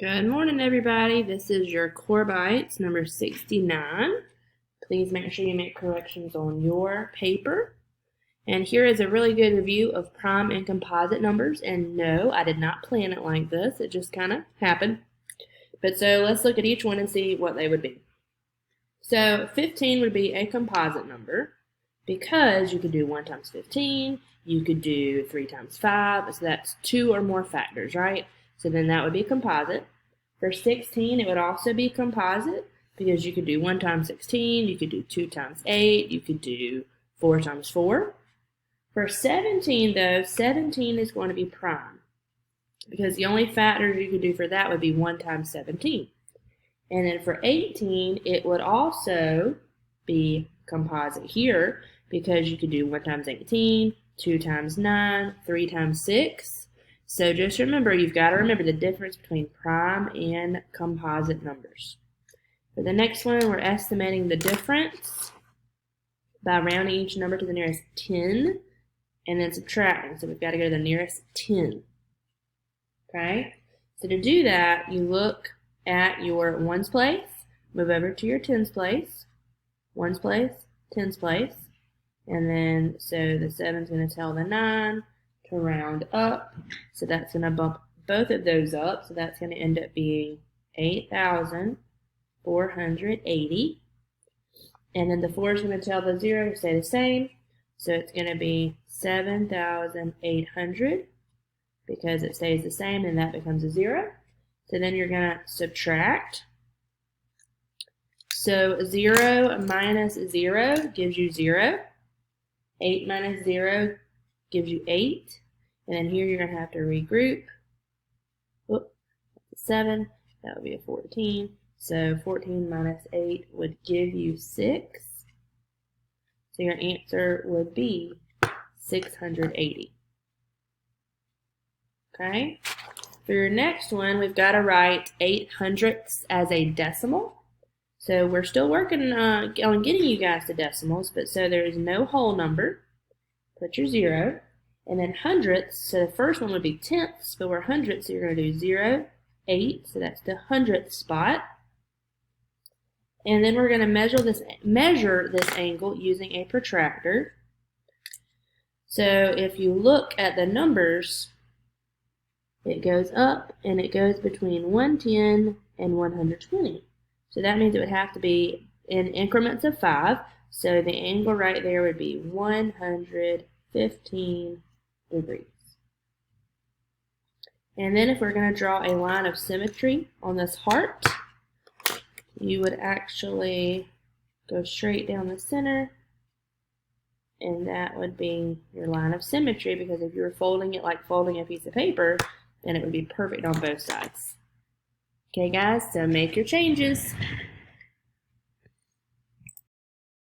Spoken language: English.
Good morning, everybody. This is your Core Bites number 69. Please make sure you make corrections on your paper. And here is a really good review of prime and composite numbers. And no, I did not plan it like this. It just kind of happened. But so let's look at each one and see what they would be. So 15 would be a composite number because you could do 1 times 15. You could do 3 times 5. So that's 2 or more factors, right? So then that would be composite. For 16, it would also be composite because you could do 1 times 16, you could do 2 times 8, you could do 4 times 4. For 17, though, 17 is going to be prime because the only factors you could do for that would be 1 times 17. And then for 18, it would also be composite here because you could do 1 times 18, 2 times 9, 3 times 6. So just remember, you've got to remember the difference between prime and composite numbers. For the next one, we're estimating the difference by rounding each number to the nearest 10 and then subtracting. So we've got to go to the nearest 10. Okay? So to do that, you look at your ones place, move over to your tens place, ones place, tens place, and then so the 7's going to tell the 9 to round up, so that's going to bump both of those up, so that's going to end up being 8,480, and then the 4 is going to tell the 0 to stay the same, so it's going to be 7,800 because it stays the same and that becomes a 0. So then you're going to subtract. So 0 minus 0 gives you 0. 8 minus 0 gives you 8. And then here you're going to have to regroup. Whoop, that's a 7. That would be a 14. So 14 minus 8 would give you 6. So your answer would be 680. Okay? For your next one, we've got to write 800ths as a decimal. So we're still working on getting you guys to decimals, but so there is no whole number. Put your 0. And then hundredths, so the first one would be tenths, but we're hundredths, so you're going to do 0, 8, so that's the hundredth spot. And then we're going to measure this angle using a protractor. So if you look at the numbers, it goes up and it goes between 110 and 120. So that means it would have to be in increments of 5. So the angle right there would be 115 degrees. And then if we're going to draw a line of symmetry on this heart, you would actually go straight down the center, and that would be your line of symmetry, because if you were folding it like folding a piece of paper, then it would be perfect on both sides. Okay guys, so make your changes.